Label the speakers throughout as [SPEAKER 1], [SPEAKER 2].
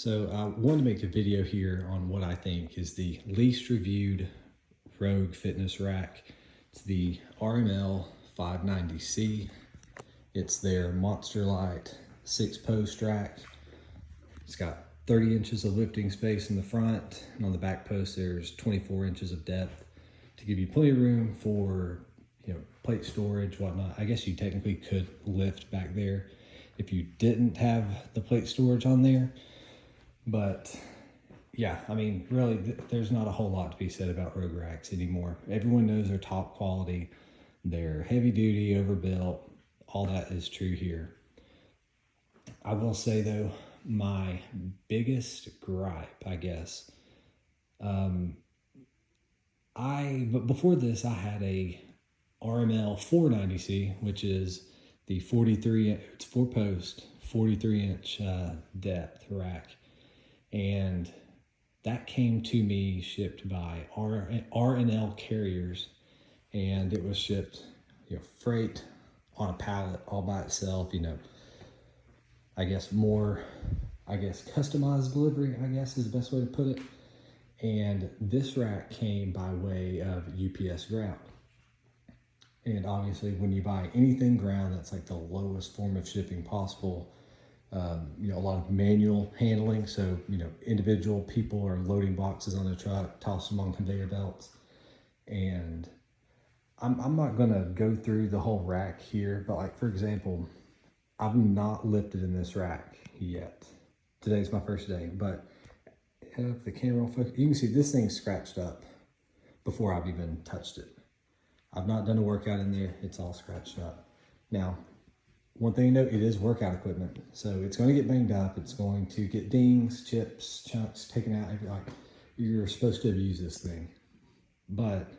[SPEAKER 1] So I wanted to make a video here on what I think is the least reviewed Rogue fitness rack. It's the RML-590C. It's their Monster Light 6-post rack. It's got 30 inches of lifting space in the front, and on the back post there's 24 inches of depth to give you plenty of room for plate storage, whatnot. I guess you technically could lift back there if you didn't have the plate storage on there. But yeah, I mean, really, there's not a whole lot to be said about Rogue racks anymore. Everyone knows they're top quality, they're heavy duty, overbuilt, all that is true here. I will say though, my biggest gripe, I guess, but before this, I had a RML-490C, which is the 4-post, 43-inch depth rack. And that came to me shipped by RML carriers, and it was shipped, freight on a pallet all by itself, I guess customized delivery, I guess is the best way to put it. And this rack came by way of UPS ground. And obviously when you buy anything ground, that's like the lowest form of shipping possible. A lot of manual handling. So, individual people are loading boxes on the truck, toss them on conveyor belts. And I'm not gonna go through the whole rack here, but like, for example, I've not lifted in this rack yet. Today's my first day, but if the camera will focus, you can see this thing's scratched up before I've even touched it. I've not done a workout in there, it's all scratched up. Now, one thing to note, it is workout equipment, so it's going to get banged up. It's going to get dings, chips, chunks taken out. Like, you're supposed to abuse this thing, but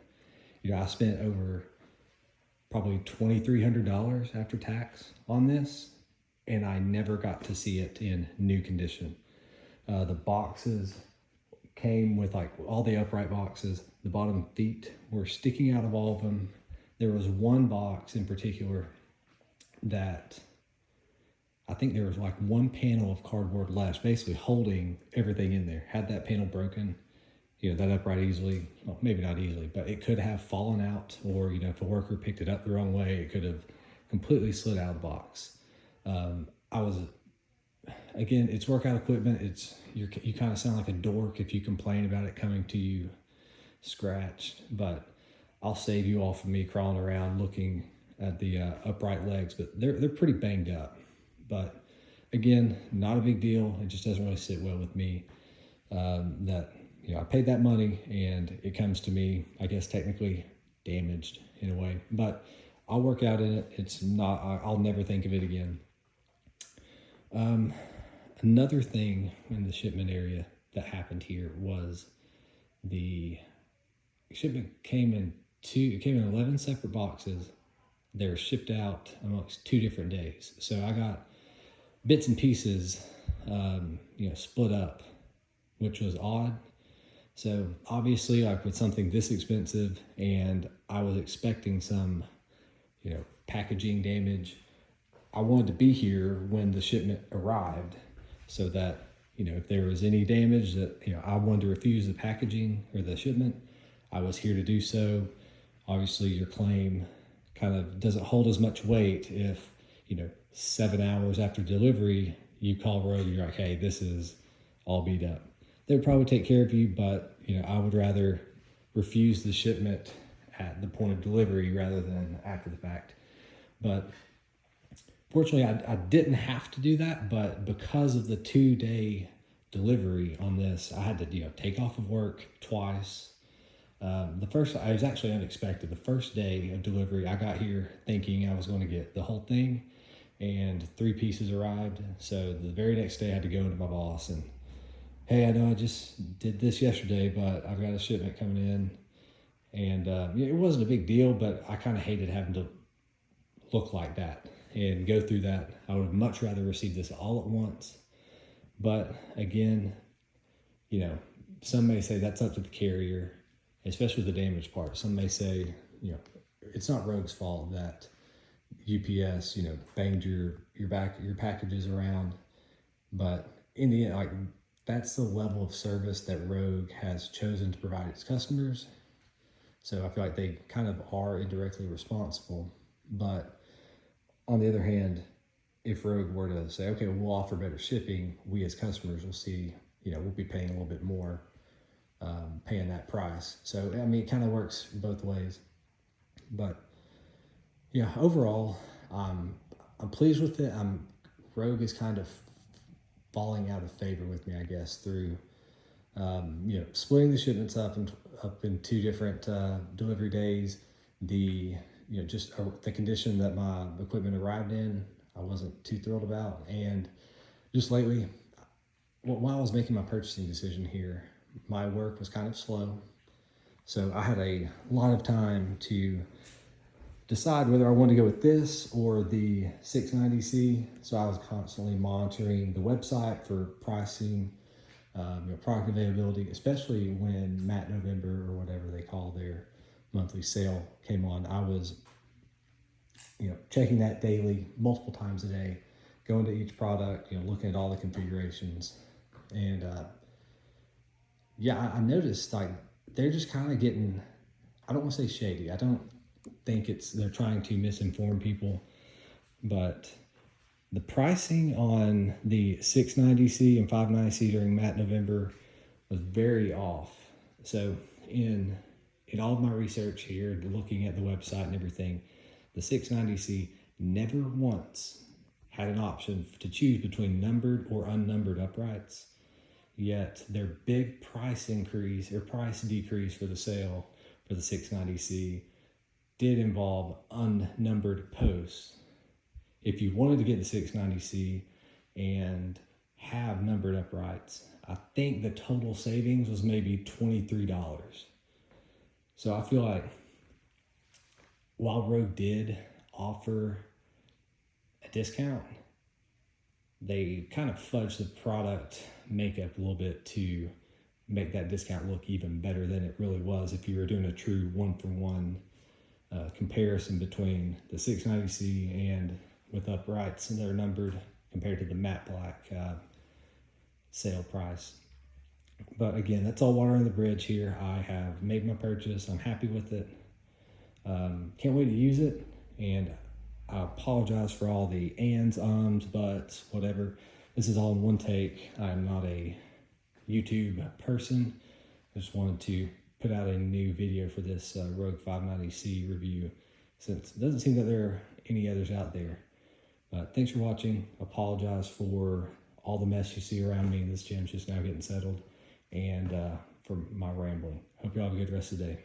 [SPEAKER 1] I spent over probably $2,300 after tax on this, and I never got to see it in new condition. The boxes came with like all the upright boxes. The bottom feet were sticking out of all of them. There was one box in particular that I think there was like one panel of cardboard left, basically holding everything in there. Had that panel broken, that upright easily, well, maybe not easily, but it could have fallen out, or if a worker picked it up the wrong way, it could have completely slid out of the box. Again, it's workout equipment. You kind of sound like a dork if you complain about it coming to you scratched, but I'll save you all from me crawling around looking at the upright legs, but they're pretty banged up. But again, not a big deal. It just doesn't really sit well with me that I paid that money and it comes to me, I guess, technically damaged in a way, but I'll work out in it. It's not, I'll never think of it again. Another thing in the shipment area that happened here was the shipment came in 11 separate boxes. They were shipped out amongst 2 different days. So I got bits and pieces, split up, which was odd. So obviously, like with something this expensive, and I was expecting some, packaging damage, I wanted to be here when the shipment arrived so that, if there was any damage that, I wanted to refuse the packaging or the shipment, I was here to do so. Obviously, your claim kind of doesn't hold as much weight if, 7 hours after delivery, you call Rogue, you're like, hey, this is all beat up. They would probably take care of you, but, I would rather refuse the shipment at the point of delivery rather than after the fact. But fortunately, I didn't have to do that, but because of the 2-day delivery on this, I had to, take off of work twice. It was actually unexpected. The first day of delivery, I got here thinking I was going to get the whole thing, and 3 pieces arrived. So the very next day I had to go into my boss and, hey, I know I just did this yesterday, but I've got a shipment coming in. And it wasn't a big deal, but I kind of hated having to look like that and go through that. I would much rather receive this all at once. But again, some may say that's up to the carrier, especially the damaged part. Some may say, it's not Rogue's fault that UPS, banged your packages around. But in the end, like, that's the level of service that Rogue has chosen to provide its customers. So I feel like they kind of are indirectly responsible. But on the other hand, if Rogue were to say, okay, we'll offer better shipping, we as customers will see, we'll be paying a little bit more, paying that price. So, I mean, it kind of works both ways. But yeah, overall, I'm pleased with it. Rogue is kind of falling out of favor with me, I guess, through splitting the shipments up in 2 different delivery days. The the condition that my equipment arrived in, I wasn't too thrilled about. And just lately, while I was making my purchasing decision here, my work was kind of slow, so I had a lot of time to decide whether I wanted to go with this or the 690C. So I was constantly monitoring the website for pricing, product availability, especially when Matt November or whatever they call their monthly sale came on. I was, checking that daily, multiple times a day, going to each product, looking at all the configurations. And I noticed like they're just kind of getting, I don't want to say shady. I don't think they're trying to misinform people, but the pricing on the 690C and 590C during Matt November was very off. So in all of my research here, looking at the website and everything, the 690C never once had an option to choose between numbered or unnumbered uprights. Yet their big price increase or price decrease for the sale for the 690C did involve unnumbered posts. If you wanted to get the 690C and have numbered uprights, I think the total savings was maybe $23. So I feel like while Rogue did offer a discount, they kind of fudged the product makeup a little bit to make that discount look even better than it really was if you were doing a true one-for-one comparison between the 690C and with uprights, and they're numbered compared to the matte black sale price. But again, that's all water on the bridge here. I have made my purchase. I'm happy with it. Can't wait to use it. And I apologize for all the ands, ums, buts, whatever. This is all in one take. I'm not a YouTube person. I just wanted to put out a new video for this Rogue 590C review, since it doesn't seem that there are any others out there. But thanks for watching. Apologize for all the mess you see around me. This gym's just now getting settled, and for my rambling. Hope you all have a good rest of the day.